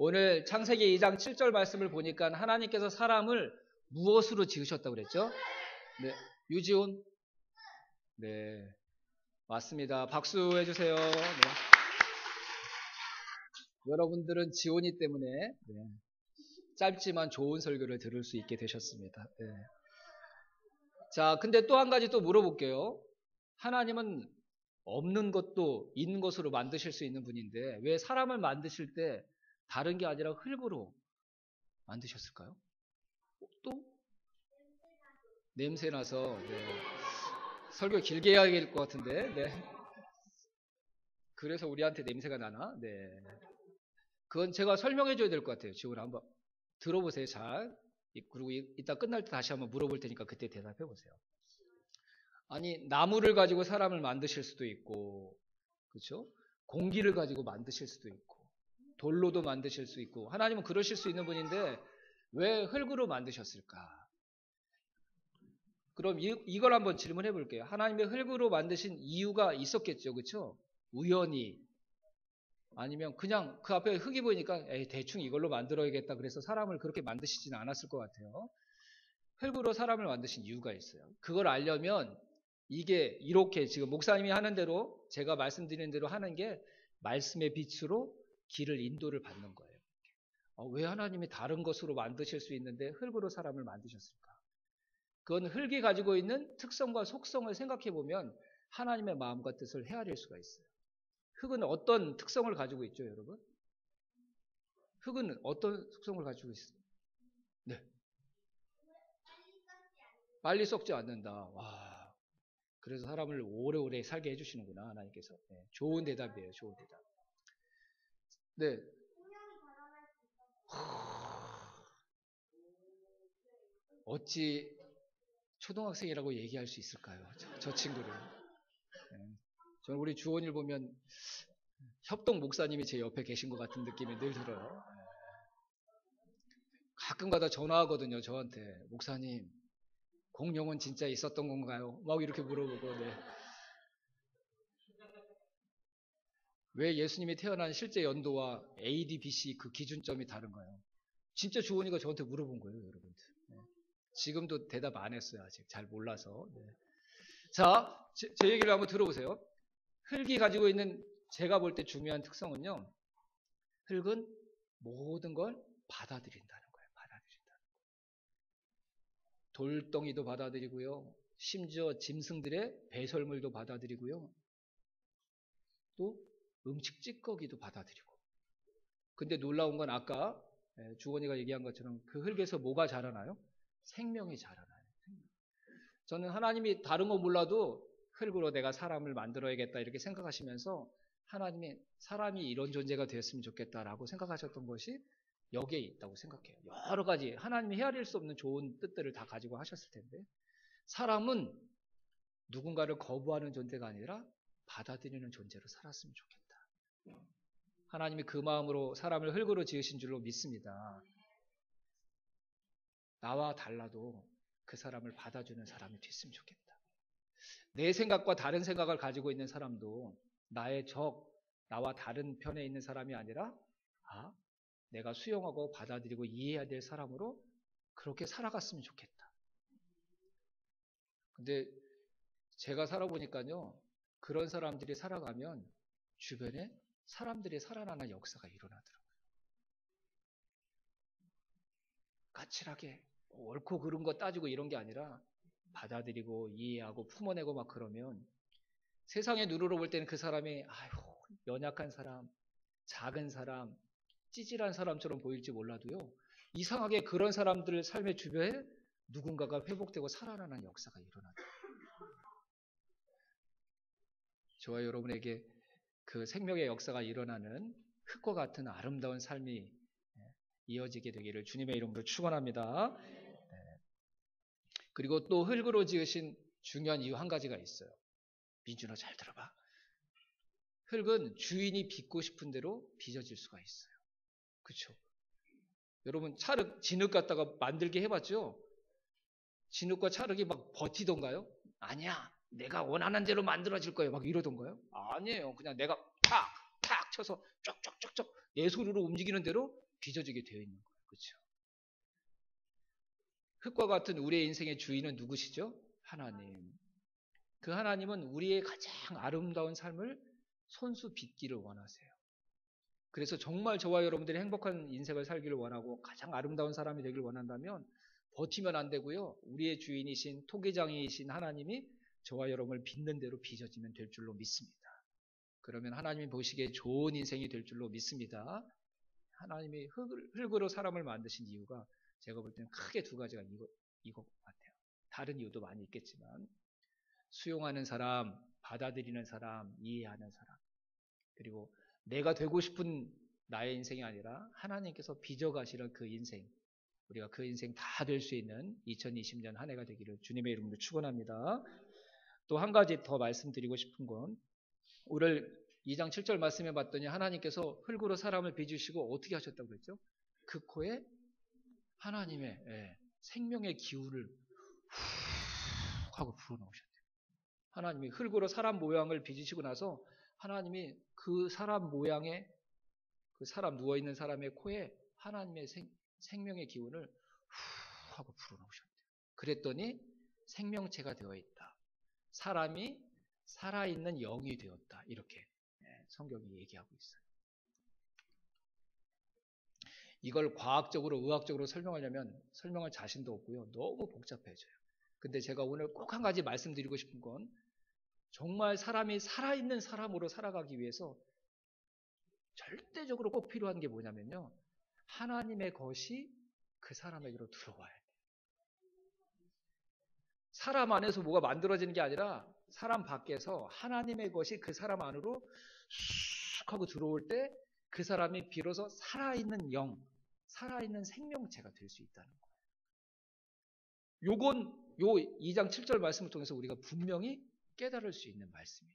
오늘 창세기 2장 7절 말씀을 보니까 하나님께서 사람을 무엇으로 지으셨다고 그랬죠? 네, 유지온? 네, 맞습니다. 박수 해주세요. 네. 여러분들은 지온이 때문에 짧지만 좋은 설교를 들을 수 있게 되셨습니다. 네. 자, 근데 또 한 가지 또 물어볼게요. 하나님은 없는 것도 있는 것으로 만드실 수 있는 분인데 왜 사람을 만드실 때 다른 게 아니라 흙으로 만드셨을까요? 또? 냄새나서 설교 길게 해야 될 것 같은데 그래서 우리한테 냄새가 나나? 네. 그건 제가 설명해 줘야 될 것 같아요. 지금 한번 들어보세요. 잘. 그리고 이따 끝날 때 다시 한번 물어볼 테니까 그때 대답해 보세요. 아니, 나무를 가지고 사람을 만드실 수도 있고, 그렇죠? 공기를 가지고 만드실 수도 있고, 돌로도 만드실 수 있고, 하나님은 그러실 수 있는 분인데 왜 흙으로 만드셨을까? 그럼 이걸 한번 질문해 볼게요. 하나님의 흙으로 만드신 이유가 있었겠죠, 그렇죠? 우연히 아니면 그냥 그 앞에 흙이 보이니까 대충 이걸로 만들어야겠다 그래서 사람을 그렇게 만드시지는 않았을 것 같아요. 흙으로 사람을 만드신 이유가 있어요. 그걸 알려면 이게 이렇게 지금 목사님이 하는 대로 제가 말씀드리는 대로 하는 게 말씀의 빛으로 길을 인도를 받는 거예요. 왜 하나님이 다른 것으로 만드실 수 있는데 흙으로 사람을 만드셨을까? 그건 흙이 가지고 있는 특성과 속성을 생각해 보면 하나님의 마음과 뜻을 헤아릴 수가 있어요. 흙은 어떤 특성을 가지고 있죠, 여러분? 흙은 어떤 특성을 가지고 있어요? 네. 빨리 썩지 않는다. 와. 그래서 사람을 오래오래 살게 해주시는구나, 하나님께서. 네. 좋은 대답이에요, 좋은 대답. 네. 어찌 초등학생이라고 얘기할 수 있을까요? 저 친구를. 네. 저는 우리 주원일 보면 협동 목사님이 제 옆에 계신 것 같은 느낌이 늘 들어요. 가끔가다 전화하거든요, 저한테. 목사님, 공룡은 진짜 있었던 건가요? 막 이렇게 물어보고. 네. 왜 예수님이 태어난 실제 연도와 AD, BC 그 기준점이 다른가요? 진짜 주원이가 저한테 물어본 거예요, 여러분들. 네. 지금도 대답 안 했어요, 아직. 잘 몰라서. 네. 자, 제 얘기를 한번 들어보세요. 흙이 가지고 있는 제가 볼 때 중요한 특성은요. 흙은 모든 걸 받아들인다는 거예요. 받아들인다는 거예요. 돌덩이도 받아들이고요. 심지어 짐승들의 배설물도 받아들이고요. 또 음식 찌꺼기도 받아들이고. 근데 놀라운 건 아까 주원이가 얘기한 것처럼 그 흙에서 뭐가 자라나요? 생명이 자라나요. 저는 하나님이 다른 거 몰라도 흙으로 내가 사람을 만들어야겠다 이렇게 생각하시면서 하나님이 사람이 이런 존재가 되었으면 좋겠다라고 생각하셨던 것이 여기에 있다고 생각해요. 여러 가지 하나님이 헤아릴 수 없는 좋은 뜻들을 다 가지고 하셨을 텐데 사람은 누군가를 거부하는 존재가 아니라 받아들이는 존재로 살았으면 좋겠다. 하나님이 그 마음으로 사람을 흙으로 지으신 줄로 믿습니다. 나와 달라도 그 사람을 받아주는 사람이 됐으면 좋겠다. 내 생각과 다른 생각을 가지고 있는 사람도 나의 적, 나와 다른 편에 있는 사람이 아니라 내가 수용하고 받아들이고 이해해야 될 사람으로 그렇게 살아갔으면 좋겠다. 근데 제가 살아보니까요. 그런 사람들이 살아가면 주변에 사람들이 살아나는 역사가 일어나더라고요. 까칠하게 옳고 그른 거 따지고 이런 게 아니라 받아들이고 이해하고 품어내고 막 그러면 세상의 눈으로 볼 때는 그 사람이 연약한 사람, 작은 사람, 찌질한 사람처럼 보일지 몰라도요. 이상하게 그런 사람들 삶의 주변에 누군가가 회복되고 살아나는 역사가 일어나더라고요. 저와 여러분에게 그 생명의 역사가 일어나는 흙과 같은 아름다운 삶이 이어지게 되기를 주님의 이름으로 축원합니다. 그리고 또 흙으로 지으신 중요한 이유 한 가지가 있어요. 민준아 잘 들어봐. 흙은 주인이 빚고 싶은 대로 빚어질 수가 있어요. 그렇죠? 여러분 진흙 갖다가 만들게 해봤죠? 진흙과 찰흙이 막 버티던가요? 아니야. 내가 원하는 대로 만들어질 거예요. 막 이러던가요? 아니에요. 그냥 내가 탁 쳐서 쫙쫙쫙쫙 내 손으로 움직이는 대로 빚어지게 되어 있는 거예요. 그렇죠? 흙과 같은 우리의 인생의 주인은 누구시죠? 하나님. 그 하나님은 우리의 가장 아름다운 삶을 손수 빚기를 원하세요. 그래서 정말 저와 여러분들이 행복한 인생을 살기를 원하고 가장 아름다운 사람이 되기를 원한다면 버티면 안 되고요. 우리의 주인이신 토기장이신 하나님이 저와 여러분을 빚는 대로 빚어지면 될 줄로 믿습니다. 그러면 하나님이 보시기에 좋은 인생이 될 줄로 믿습니다. 하나님이 흙으로 사람을 만드신 이유가 제가 볼 때는 크게 두 가지가 이거 같아요. 다른 이유도 많이 있겠지만 수용하는 사람, 받아들이는 사람, 이해하는 사람, 그리고 내가 되고 싶은 나의 인생이 아니라 하나님께서 빚어가시는 그 인생, 우리가 그 인생 다 될 수 있는 2020년 한 해가 되기를 주님의 이름으로 축원합니다. 또 한 가지 더 말씀드리고 싶은 건 오늘 2장 7절 말씀해 봤더니 하나님께서 흙으로 사람을 빚으시고 어떻게 하셨다고 그랬죠? 그 코에 하나님의 생명의 기운을 훅 하고 불어넣으셨대요. 하나님이 흙으로 사람 모양을 빚으시고 나서 하나님이 그 사람 모양의 그 사람 누워있는 사람의 코에 하나님의 생명의 기운을 후 하고 불어넣으셨대요. 그랬더니 생명체가 되어 있다. 사람이 살아있는 영이 되었다. 이렇게 성경이 얘기하고 있어요. 이걸 과학적으로 의학적으로 설명하려면 설명할 자신도 없고요. 너무 복잡해져요. 근데 제가 오늘 꼭 한 가지 말씀드리고 싶은 건 정말 사람이 살아있는 사람으로 살아가기 위해서 절대적으로 꼭 필요한 게 뭐냐면요. 하나님의 것이 그 사람에게로 들어와야 돼요. 사람 안에서 뭐가 만들어지는 게 아니라 사람 밖에서 하나님의 것이 그 사람 안으로 쑥 하고 들어올 때 그 사람이 비로소 살아있는 영, 살아있는 생명체가 될 수 있다는 거예요. 요건 요 2장 7절 말씀을 통해서 우리가 분명히 깨달을 수 있는 말씀이에요.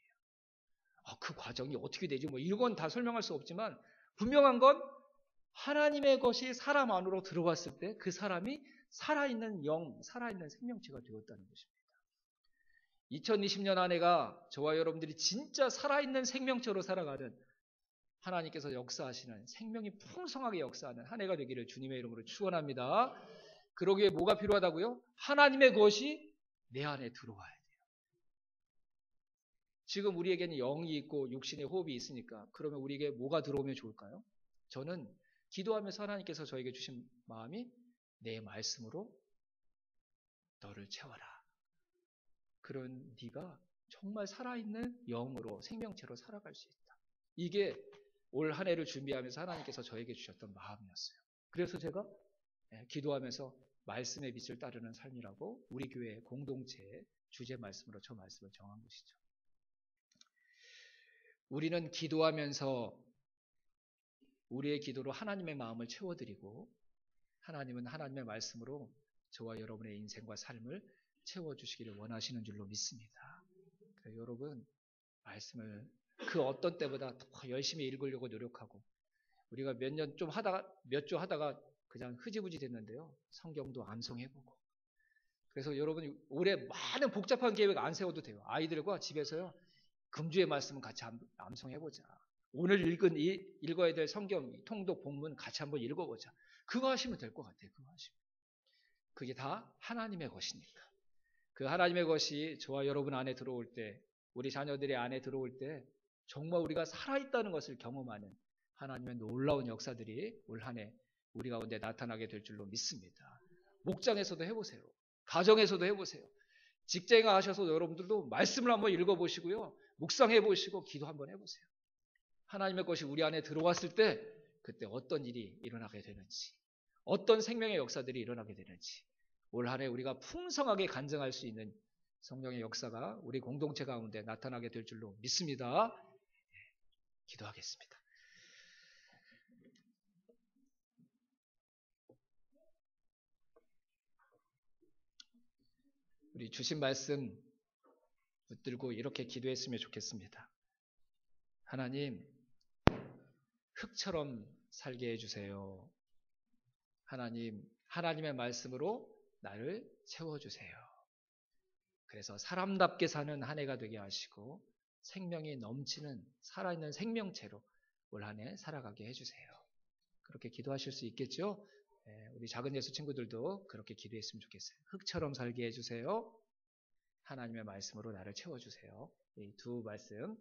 그 과정이 어떻게 되지? 뭐 이건 다 설명할 수 없지만 분명한 건 하나님의 것이 사람 안으로 들어왔을 때 그 사람이 살아있는 영, 살아있는 생명체가 되었다는 것입니다. 2020년 한 해가 저와 여러분들이 진짜 살아있는 생명체로 살아가는 하나님께서 역사하시는 생명이 풍성하게 역사하는 한 해가 되기를 주님의 이름으로 축원합니다. 그러기에 뭐가 필요하다고요? 하나님의 것이 내 안에 들어와야 돼요. 지금 우리에게는 영이 있고 육신의 호흡이 있으니까 그러면 우리에게 뭐가 들어오면 좋을까요? 저는 기도하면서 하나님께서 저에게 주신 마음이 내 말씀으로 너를 채워라. 그런 네가 정말 살아있는 영으로 생명체로 살아갈 수 있다. 이게 올 한 해를 준비하면서 하나님께서 저에게 주셨던 마음이었어요. 그래서 제가 기도하면서 말씀의 빛을 따르는 삶이라고 우리 교회 공동체의 주제 말씀으로 저 말씀을 정한 것이죠. 우리는 기도하면서 우리의 기도로 하나님의 마음을 채워드리고 하나님은 하나님의 말씀으로 저와 여러분의 인생과 삶을 채워주시기를 원하시는 줄로 믿습니다. 여러분 말씀을 그 어떤 때보다 더 열심히 읽으려고 노력하고 우리가 몇 주 하다가 그냥 흐지부지 됐는데요. 성경도 암송해보고 그래서 여러분이 올해 많은 복잡한 계획 안 세워도 돼요. 아이들과 집에서요. 금주의 말씀은 같이 암송해보자. 오늘 읽어야 될 성경 통독 본문 같이 한번 읽어보자. 그거 하시면 될 것 같아요. 그거 하시면. 그게 다 하나님의 것이니까. 그 하나님의 것이 저와 여러분 안에 들어올 때 우리 자녀들의 안에 들어올 때 정말 우리가 살아있다는 것을 경험하는 하나님의 놀라운 역사들이 올 한 해 우리 가운데 나타나게 될 줄로 믿습니다. 목장에서도 해보세요. 가정에서도 해보세요. 직장에 가셔서 여러분들도 말씀을 한번 읽어보시고요. 묵상해보시고 기도 한번 해보세요. 하나님의 것이 우리 안에 들어왔을 때 그때 어떤 일이 일어나게 되는지 어떤 생명의 역사들이 일어나게 되는지 올 한 해 우리가 풍성하게 간증할 수 있는 성령의 역사가 우리 공동체 가운데 나타나게 될 줄로 믿습니다. 기도하겠습니다. 우리 주신 말씀 붙들고 이렇게 기도했으면 좋겠습니다. 하나님, 흙처럼 살게 해주세요. 하나님, 하나님의 말씀으로 나를 채워주세요. 그래서 사람답게 사는 한 해가 되게 하시고 생명이 넘치는 살아있는 생명체로 올 한 해 살아가게 해주세요. 그렇게 기도하실 수 있겠죠? 우리 작은 예수 친구들도 그렇게 기도했으면 좋겠어요. 흙처럼 살게 해주세요. 하나님의 말씀으로 나를 채워주세요. 이 두 말씀